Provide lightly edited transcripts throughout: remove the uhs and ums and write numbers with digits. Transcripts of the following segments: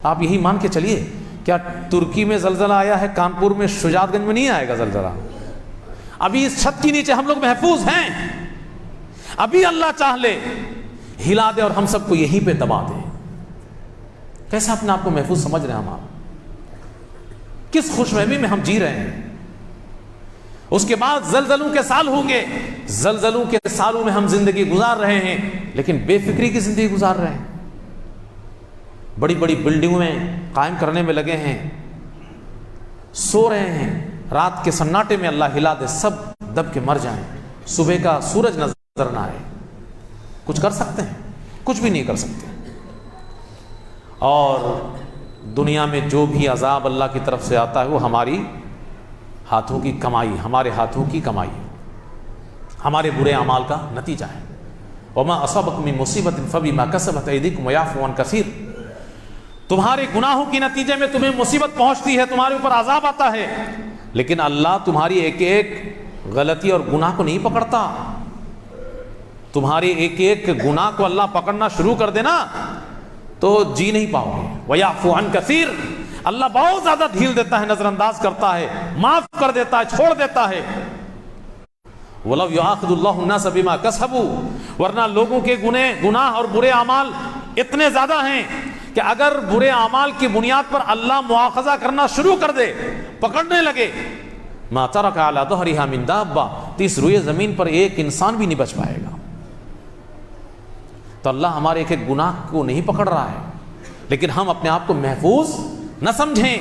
آپ یہی مان کے چلیے، کیا ترکی میں زلزلہ آیا ہے؟ کانپور میں، شجاعت گنج میں نہیں آئے گا زلزلہ؟ ابھی اس چھت کے نیچے ہم لوگ محفوظ ہیں، ابھی اللہ چاہ لے ہلا دے اور ہم سب کو یہیں پہ دبا دے۔ کیسا اپنے آپ کو محفوظ سمجھ رہے ہیں ہم؟ آپ کس خوش فہمی میں ہم جی رہے ہیں؟ اس کے بعد زلزلوں کے سال ہوں گے، زلزلوں کے سالوں میں ہم زندگی گزار رہے ہیں، لیکن بے فکری کی زندگی گزار رہے ہیں۔ بڑی بڑی بلڈنگیں قائم کرنے میں لگے ہیں، سو رہے ہیں، رات کے سناٹے میں اللہ ہلا دے سب دب کے مر جائیں، صبح کا سورج نظر نہ آئے۔ کچھ کر سکتے ہیں؟ کچھ بھی نہیں کر سکتے۔ اور دنیا میں جو بھی عذاب اللہ کی طرف سے آتا ہے وہ ہماری ہاتھوں کی کمائی، ہمارے ہاتھوں کی کمائی، ہمارے برے اعمال کا نتیجہ ہے۔ وما اصابکم من مصیبت فبما کسبت ایدیکم ویعفو عن کثیر۔ تمہارے گناہوں کے نتیجے میں تمہیں مصیبت پہنچتی ہے، تمہارے اوپر عذاب آتا ہے، لیکن اللہ تمہاری ایک ایک غلطی اور گناہ کو نہیں پکڑتا۔ تمہاری ایک ایک گناہ کو اللہ پکڑنا شروع کر دینا تو جی نہیں پاؤ گے۔ وَيَعْفُو عَنْ كَثِيرٍ، اللہ بہت زیادہ ڈھیل دیتا ہے، نظر انداز کرتا ہے، معاف کر دیتا ہے، چھوڑ دیتا ہے۔ وَلَوْ يُؤَاخِذُ اللَّهُ النَّاسَ بِمَا كَسَبُوا، ورنہ لوگوں کے گناہ اور برے اعمال اتنے زیادہ ہیں کہ اگر برے اعمال کی بنیاد پر اللہ مواخذہ کرنا شروع کر دے، پکڑنے لگے، مَا تَرَكَ عَلَى ظَهْرِهَا مِن دَابَّةٍ، تو اس روئے زمین پر ایک انسان بھی نہیں بچ پائے گا۔ تو اللہ ہمارے ایک ایک گناہ کو نہیں پکڑ رہا ہے، لیکن ہم اپنے آپ کو محفوظ نہ سمجھیں۔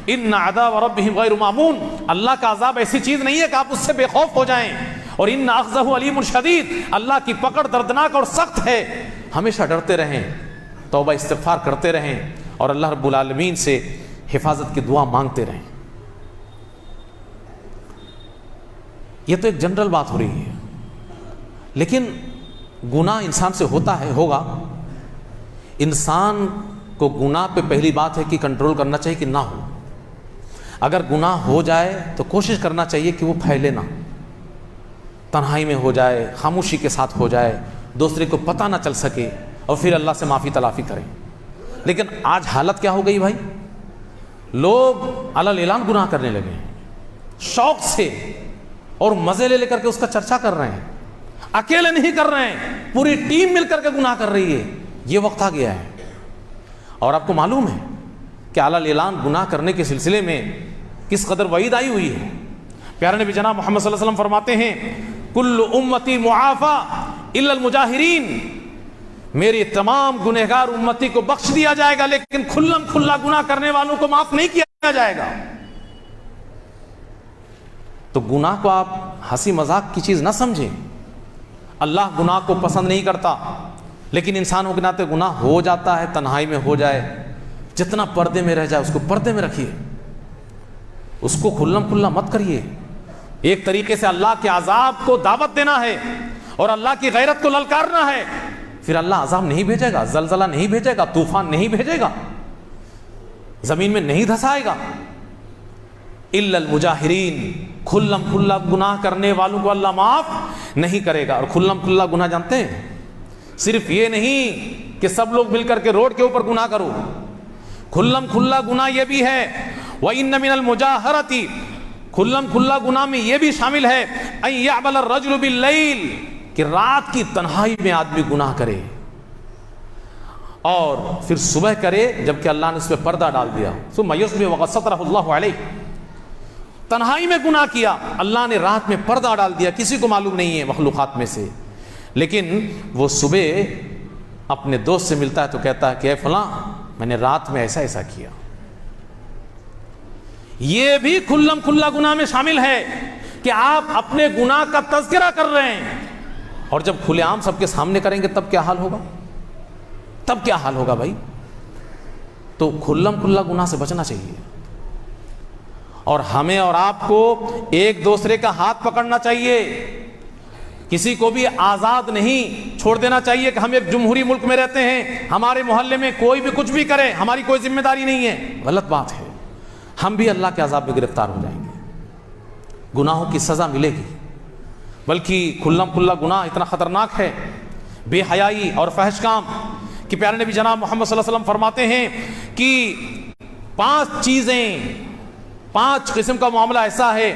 ان عذاب ربهم غیر مامون، اللہ کا عذاب ایسی چیز نہیں ہے کہ آپ اس سے بے خوف ہو جائیں۔ اور ان اخذہ علیم شدید، اللہ کی پکڑ دردناک اور سخت ہے۔ ہمیشہ ڈرتے رہیں، توبہ استغفار کرتے رہیں، اور اللہ رب العالمین سے حفاظت کی دعا مانگتے رہیں۔ یہ تو ایک جنرل بات ہو رہی ہے، لیکن گناہ انسان سے ہوتا ہے، ہوگا۔ انسان کو گناہ پہ پہلی بات ہے کہ کنٹرول کرنا چاہیے کہ نہ ہو۔ اگر گناہ ہو جائے تو کوشش کرنا چاہیے کہ وہ پھیلے نہ، تنہائی میں ہو جائے، خاموشی کے ساتھ ہو جائے، دوسرے کو پتہ نہ چل سکے، اور پھر اللہ سے معافی تلافی کریں۔ لیکن آج حالت کیا ہو گئی بھائی؟ لوگ علی اعلان گناہ کرنے لگے ہیں، شوق سے اور مزے لے کر کے اس کا چرچا کر رہے ہیں۔ اکیلے نہیں کر رہے ہیں، پوری ٹیم مل کر کے گناہ کر رہی ہے۔ یہ وقت آ گیا ہے، اور آپ کو معلوم ہے کہ علی اعلان گناہ کرنے کے سلسلے میں کس قدر وعید آئی ہوئی ہے۔ پیارے نبی جناب محمد صلی اللہ علیہ وسلم فرماتے ہیں، کل امتی معافی الا المجاہرین، میری تمام گنہگار امتی کو بخش دیا جائے گا، لیکن کھلم کھلا گناہ کرنے والوں کو معاف نہیں کیا جائے گا۔ تو گناہ کو آپ ہنسی مذاق کی چیز نہ سمجھیں۔ اللہ گناہ کو پسند نہیں کرتا، لیکن انسانوں کے ناطے گناہ ہو جاتا ہے، تنہائی میں ہو جائے، جتنا پردے میں رہ جائے اس کو پردے میں رکھیے، اس کو کھلم کھلا مت کریے۔ ایک طریقے سے اللہ کے عذاب کو دعوت دینا ہے اور اللہ کی غیرت کو للکارنا ہے، پھر اللہ عذاب نہیں بھیجے گا، زلزلہ نہیں بھیجے گا، طوفان نہیں بھیجے گا، زمین میں نہیں دھسائے گا۔ الا المجاہرین، کھلم کھلا گناہ کرنے والوں کو اللہ معاف نہیں کرے گا۔ اور کھلم کھلا گناہ جانتے ہیں؟ صرف یہ نہیں کہ سب لوگ مل کر کے روڈ کے اوپر گناہ کرو، کھلم کھلا گناہ یہ بھی ہے وَإِنَّ مِنَ الْمُجَاهَرَةِ، کھلم کھلا گناہ میں یہ بھی شامل ہے أَن يَعْمَلَ الرَّجُلُ بِاللَّيْلِ، کہ رات کی تنہائی میں آدمی گناہ کرے اور پھر صبح کرے جبکہ اللہ نے اس پہ پردہ ڈال دیا۔ ثُمَّ يُصْبِحُ وَقَدْ سَتَرَهُ اللَّهُ عَلَيْهِ، تنہائی میں گناہ کیا، اللہ نے رات میں پردہ ڈال دیا، کسی کو معلوم نہیں ہے مخلوقات میں سے، لیکن وہ صبح اپنے دوست سے ملتا ہے تو کہتا ہے کہ اے فلاں، میں نے رات میں ایسا ایسا کیا۔ یہ بھی کھلم کھلا گناہ میں شامل ہے کہ آپ اپنے گناہ کا تذکرہ کر رہے ہیں، اور جب کھلے عام سب کے سامنے کریں گے تب کیا حال ہوگا؟ تب کیا حال ہوگا بھائی؟ تو کھلم کھلا گناہ سے بچنا چاہیے، اور ہمیں اور آپ کو ایک دوسرے کا ہاتھ پکڑنا چاہیے، کسی کو بھی آزاد نہیں چھوڑ دینا چاہیے کہ ہم ایک جمہوری ملک میں رہتے ہیں، ہمارے محلے میں کوئی بھی کچھ بھی کرے، ہماری کوئی ذمہ داری نہیں ہے۔ غلط بات ہے، ہم بھی اللہ کے عذاب میں گرفتار ہو جائیں گے، گناہوں کی سزا ملے گی۔ بلکہ کھلم کھلا گناہ اتنا خطرناک ہے، بے حیائی اور فحش کام، کہ پیارے نبی جناب محمد صلی اللہ علیہ وسلم فرماتے ہیں کہ 5 چیزیں، 5 قسم کا معاملہ ایسا ہے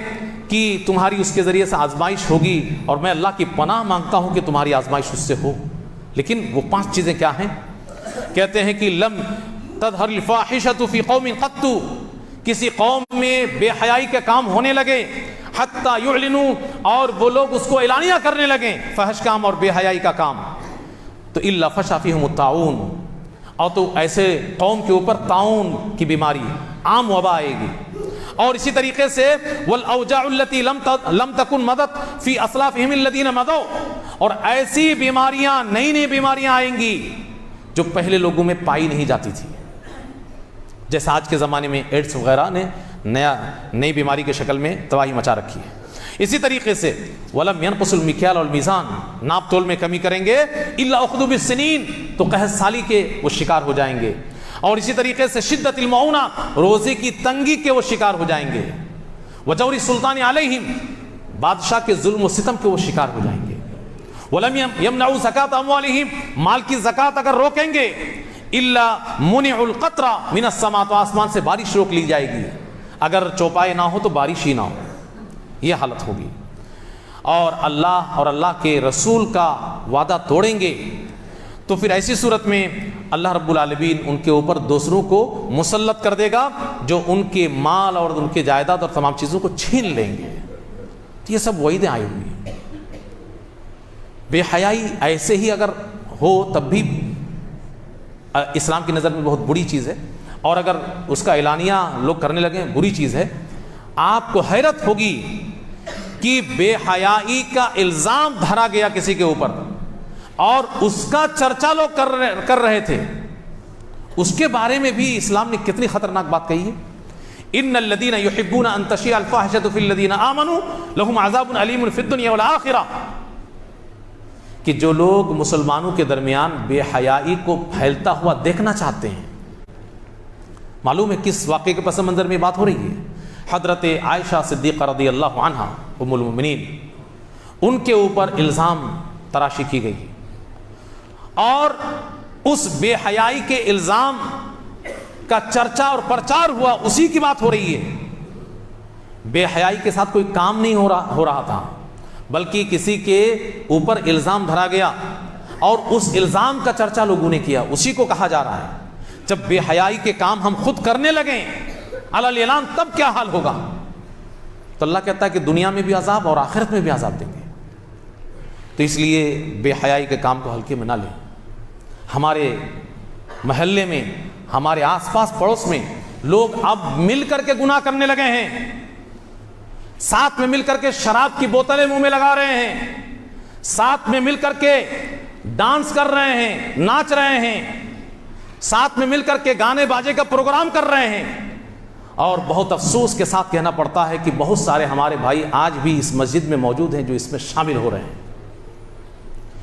کہ تمہاری اس کے ذریعے سے آزمائش ہوگی، اور میں اللہ کی پناہ مانگتا ہوں کہ تمہاری آزمائش اس سے ہو۔ لیکن وہ 5 چیزیں کیا ہیں؟ کہتے ہیں کہ لم تظہر الفاحشۃ فی قوم قط، کسی قوم میں بے حیائی کے کام ہونے لگے، حتی یعلنوا، اور وہ لوگ اس کو اعلانیہ کرنے لگیں، فحش کام اور بے حیائی کا کام، تو الا فشا فیہم الطاعون، اور تو ایسے قوم کے اوپر طاعون کی بیماری، عام وبا آئے گی۔ اور اسی طریقے سے والاوجاع التي لم تكن مضت فی اسلافہم الذین مضوا، اور ایسی بیماریاں، نئی بیماریاں آئیں گی جو پہلے لوگوں میں پائی نہیں جاتی تھی، جیسے آج کے زمانے میں ایڈس وغیرہ نے نئی بیماری کے شکل میں تباہی مچا رکھی ہے۔ اسی طریقے سے وَلَمْ يَنْقُصُ الْمِكْيَالَ وَالْمِيزَانَ، ناپ تول میں کمی کریں گے، إِلَّا أُخْذُوا بِالسِّنِينَ، تو قحط سالی کے وہ شکار ہو جائیں گے۔ اور اسی طریقے سے شدت المعونہ، روزے کی تنگی کے وہ شکار ہو جائیں گے۔ وجور السلطان علیہم، بادشاہ کے ظلم و ستم کے وہ شکار ہو جائیں گے۔ ولم یمنعوا زکات اموالہم، مال کی زکات اگر روکیں گے، الا منع القطرہ من السماء، تو آسمان سے بارش روک لی جائے گی، اگر چوپائے نہ ہو تو بارش ہی نہ ہو، یہ حالت ہوگی۔ اور اللہ کے رسول کا وعدہ توڑیں گے، تو پھر ایسی صورت میں اللہ رب العالمین ان کے اوپر دوسروں کو مسلط کر دے گا جو ان کے مال اور ان کے جائیداد اور تمام چیزوں کو چھین لیں گے۔ یہ سب وعیدیں آئی ہوئی ہیں۔ بے حیائی ایسے ہی اگر ہو تب بھی اسلام کی نظر میں بہت بری چیز ہے، اور اگر اس کا اعلانیہ لوگ کرنے لگیں بری چیز ہے۔ آپ کو حیرت ہوگی کہ بے حیائی کا الزام دھرا گیا کسی کے اوپر، اور اس کا چرچا لوگ کر رہے تھے، اس کے بارے میں بھی اسلام نے کتنی خطرناک بات کہی ہے۔ ان الذين يحبون ان تشيع الفاحشة في الذين آمنوا لهم عذاب أليم في الدنيا والآخرة، کہ جو لوگ مسلمانوں کے درمیان بے حیائی کو پھیلتا ہوا دیکھنا چاہتے ہیں، معلوم ہے کس واقعے کے پس منظر میں بات ہو رہی ہے؟ حضرت عائشہ صدیقہ رضی اللہ عنہا ام المؤمنین، ان کے اوپر الزام تراشی کی گئی، اور اس بے حیائی کے الزام کا چرچا اور پرچار ہوا، اسی کی بات ہو رہی ہے۔ بے حیائی کے ساتھ کوئی کام نہیں ہو رہا تھا، بلکہ کسی کے اوپر الزام دھرا گیا، اور اس الزام کا چرچا لوگوں نے کیا، اسی کو کہا جا رہا ہے۔ جب بے حیائی کے کام ہم خود کرنے لگیں علی الاعلان، تب کیا حال ہوگا؟ تو اللہ کہتا ہے کہ دنیا میں بھی عذاب اور آخرت میں بھی عذاب دیں گے۔ تو اس لیے بے حیائی کے کام کو ہلکے میں نہ لیں۔ ہمارے محلے میں، ہمارے آس پاس پڑوس میں لوگ اب مل کر کے گناہ کرنے لگے ہیں، ساتھ میں مل کر کے شراب کی بوتلیں منہ میں لگا رہے ہیں، ساتھ میں مل کر کے ڈانس کر رہے ہیں، ناچ رہے ہیں، ساتھ میں مل کر کے گانے باجے کا پروگرام کر رہے ہیں۔ اور بہت افسوس کے ساتھ کہنا پڑتا ہے کہ بہت سارے ہمارے بھائی آج بھی اس مسجد میں موجود ہیں جو اس میں شامل ہو رہے ہیں،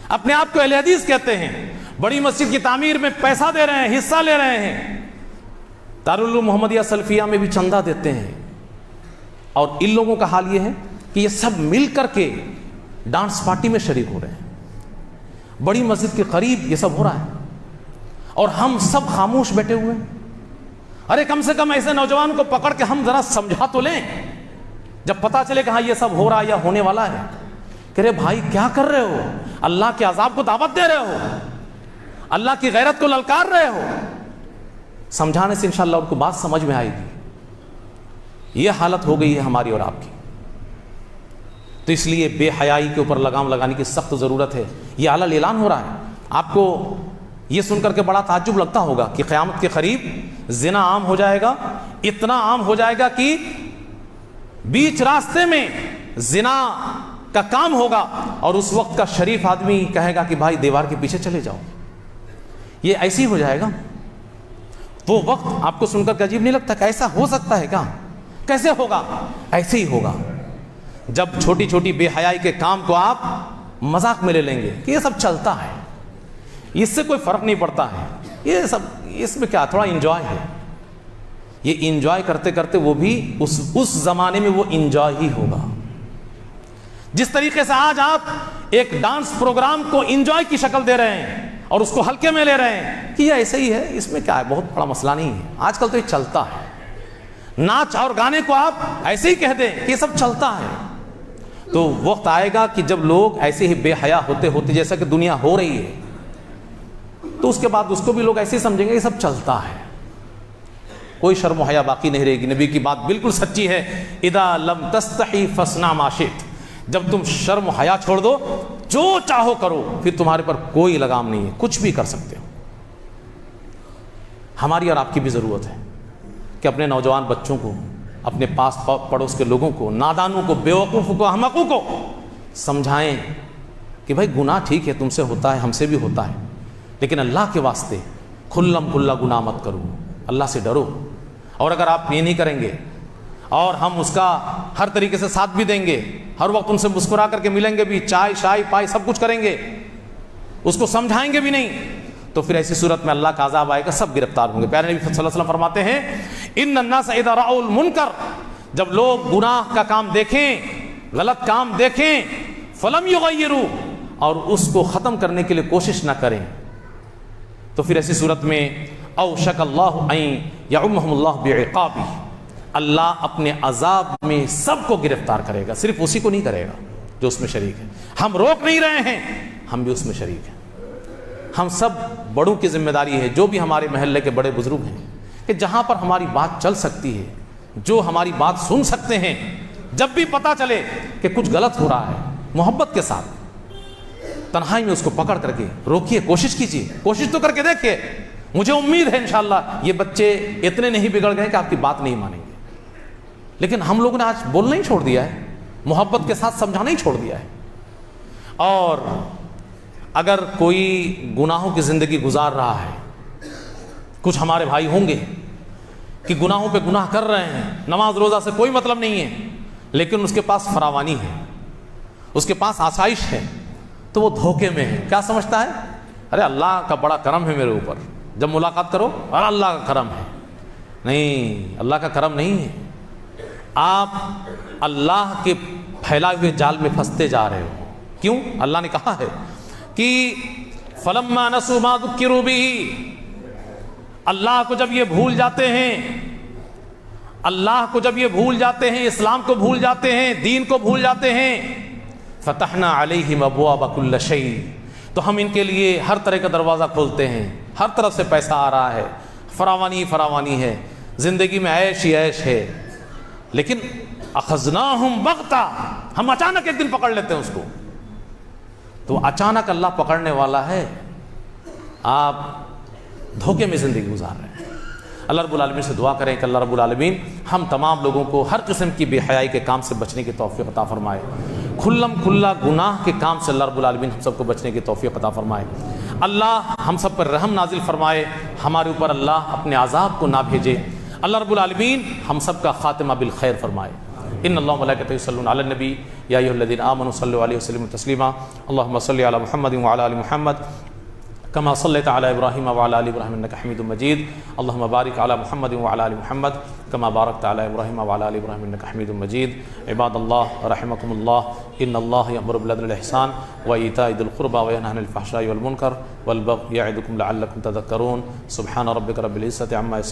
اپنے آپ کو اہل حدیث کہتے ہیں، بڑی مسجد کی تعمیر میں پیسہ دے رہے ہیں، حصہ لے رہے ہیں، دارالعلوم محمدیہ سلفیہ میں بھی چندہ دیتے ہیں، اور ان لوگوں کا حال یہ ہے کہ یہ سب مل کر کے ڈانس پارٹی میں شریک ہو رہے ہیں، بڑی مسجد کے قریب یہ سب ہو رہا ہے، اور ہم سب خاموش بیٹھے ہوئے ہیں۔ ارے کم سے کم ایسے نوجوان کو پکڑ کے ہم ذرا سمجھا تو لیں، جب پتا چلے کہ ہاں یہ سب ہو رہا ہے یا ہونے والا ہے، کہ رے بھائی کیا کر رہے ہو؟ اللہ کے عذاب کو دعوت دے رہے ہو، اللہ کی غیرت کو للکار رہے ہو۔ سمجھانے سے انشاءاللہ ان کو بات سمجھ میں آئے گی۔ یہ حالت ہو گئی ہے ہماری اور آپ کی، تو اس لیے بے حیائی کے اوپر لگام لگانے کی سخت ضرورت ہے۔ یہ اعلیٰ اعلان ہو رہا ہے، آپ کو یہ سن کر کے بڑا تعجب لگتا ہوگا کہ قیامت کے قریب زنا عام ہو جائے گا، اتنا عام ہو جائے گا کہ بیچ راستے میں زنا کا کام ہوگا، اور اس وقت کا شریف آدمی کہے گا کہ بھائی دیوار کے پیچھے چلے جاؤ۔ یہ ایسے ہی ہو جائے گا۔ وہ وقت آپ کو سن کر کے عجیب نہیں لگتا کہ ایسا ہو سکتا ہے کیا؟ کیسے ہوگا؟ ایسے ہی ہوگا جب چھوٹی چھوٹی بے حیائی کے کام کو آپ مذاق میں لے لیں گے کہ یہ سب چلتا ہے، اس سے کوئی فرق نہیں پڑتا ہے، یہ سب اس میں کیا تھوڑا انجوائے ہے۔ یہ انجوائے کرتے کرتے وہ بھی اس زمانے میں وہ انجوائے ہی ہوگا۔ جس طریقے سے آج آپ ایک ڈانس پروگرام کو انجوائے کی شکل دے رہے ہیں اور اس کو ہلکے میں لے رہے ہیں کہ یہ ایسے ہی ہے، اس میں کیا ہے، بہت بڑا مسئلہ نہیں ہے. آج کل تو یہ چلتا ہے، ناچ اور گانے کو آپ ایسے ہی کہہ دیں کہ یہ سب چلتا ہے. تو وقت آئے گا کہ جب لوگ ایسے ہی بے حیا ہوتے ہوتے جیسا کہ دنیا ہو رہی ہے، تو اس کے بعد اس کو بھی لوگ ایسے ہی سمجھیں گے یہ سب چلتا ہے، کوئی شرم و حیا باقی نہیں رہے گی. نبی کی بات بالکل سچی ہے، اذا لم تستحی فاصنع ما شئت، جب تم شرم و حیا چھوڑ دو، جو چاہو کرو، پھر تمہارے پر کوئی لگام نہیں ہے، کچھ بھی کر سکتے ہو. ہماری اور آپ کی بھی ضرورت ہے کہ اپنے نوجوان بچوں کو، اپنے پاس پڑوس کے لوگوں کو، نادانوں کو، بیوقوفوں کو، احمقوں کو سمجھائیں کہ بھائی گناہ ٹھیک ہے، تم سے ہوتا ہے، ہم سے بھی ہوتا ہے، لیکن اللہ کے واسطے کھلم کھلا گناہ مت کرو، اللہ سے ڈرو. اور اگر آپ یہ نہیں کریں گے اور ہم اس کا ہر طریقے سے ساتھ بھی دیں گے، ہر وقت ان سے مسکرا کر کے ملیں گے بھی، چائے شائے پائے سب کچھ کریں گے، اس کو سمجھائیں گے بھی نہیں، تو پھر ایسی صورت میں اللہ کا عذاب آئے گا، سب گرفتار ہوں گے. پیارے نبی صلی اللہ علیہ وسلم فرماتے ہیں ان الناس اذا رأوا المنکر، جب لوگ گناہ کا کام دیکھیں، غلط کام دیکھیں، فلم یغیروا، اور اس کو ختم کرنے کے لیے کوشش نہ کریں، تو پھر ایسی صورت میں اوشک اللہ ان یعمہم اللہ بعقابہ، اللہ اپنے عذاب میں سب کو گرفتار کرے گا، صرف اسی کو نہیں کرے گا جو اس میں شریک ہے. ہم روک نہیں رہے ہیں، ہم بھی اس میں شریک ہیں. ہم سب بڑوں کی ذمہ داری ہے، جو بھی ہمارے محلے کے بڑے بزرگ ہیں، کہ جہاں پر ہماری بات چل سکتی ہے، جو ہماری بات سن سکتے ہیں، جب بھی پتہ چلے کہ کچھ غلط ہو رہا ہے، محبت کے ساتھ تنہائی میں اس کو پکڑ کر کے روکیے، کوشش کیجیے، کوشش تو کر کے دیکھیے. مجھے امید ہے انشاءاللہ یہ بچے اتنے نہیں بگڑ گئے کہ آپ کی بات نہیں مانیں گے، لیکن ہم لوگوں نے آج بولنا ہی چھوڑ دیا ہے، محبت کے ساتھ سمجھانا ہی چھوڑ دیا ہے. اور اگر کوئی گناہوں کی زندگی گزار رہا ہے، کچھ ہمارے بھائی ہوں گے کہ گناہوں پہ گناہ کر رہے ہیں، نماز روزہ سے کوئی مطلب نہیں ہے، لیکن اس کے پاس فراوانی ہے، اس کے پاس آسائش ہے، تو وہ دھوکے میں ہے. کیا سمجھتا ہے؟ ارے اللہ کا بڑا کرم ہے میرے اوپر، جب ملاقات کرو اور اللہ کا کرم ہے. نہیں، اللہ کا کرم نہیں ہے، آپ اللہ کے پھیلائے ہوئے جال میں پھنستے جا رہے ہو. کیوں؟ اللہ نے کہا ہے کہ فلما نسوا ما ذکروا به، اللہ کو جب یہ بھول جاتے ہیں، اللہ کو جب یہ بھول جاتے ہیں، اسلام کو بھول جاتے ہیں، دین کو بھول جاتے ہیں، فتحنا علیہم ابواب کل شیء، تو ہم ان کے لیے ہر طرح کا دروازہ کھولتے ہیں، ہر طرف سے پیسہ آ رہا ہے، فراوانی فراوانی ہے، زندگی میں عیش ہی عیش ہے. لیکن اخذناہم بغتہ، ہم اچانک ایک دن پکڑ لیتے ہیں اس کو. تو اچانک اللہ پکڑنے والا ہے، آپ دھوکے میں زندگی گزار رہے ہیں. اللہ رب العالمین سے دعا کریں کہ اللہ رب العالمین ہم تمام لوگوں کو ہر قسم کی بے حیائی کے کام سے بچنے کی توفیق عطا فرمائے، کھلم کھلا گناہ کے کام سے اللہ رب العالمین ہم سب کو بچنے کی توفیق عطا فرمائے. اللہ ہم سب پر رحم نازل فرمائے، ہمارے اوپر اللہ اپنے عذاب کو نہ بھیجے. اللہ رب العالمین ہم سب کا خاتمہ بالخیر فرمائے. ان اللہ ملائکتہ یصلون علی النبی یا ایھا الذین آمنوا صلوا علیہ وسلموا تسلیما. اللهم صل علی محمد وعلی آل محمد كما صليت على إبراهيم وعلى آل إبراهيم إنك حميد مجيد. اللهم بارك على محمد وعلى آل محمد كما باركت على إبراهيم وعلى آل إبراهيم إنك حميد مجيد. عباد الله رحمكم الله، إن الله يأمر بالعدل والإحسان وإيتاء ذي القربى وينهى عن الفحشاء والمنكر والبغي يعظكم لعلكم تذكرون. سبحان ربك رب العزة عما يصفون.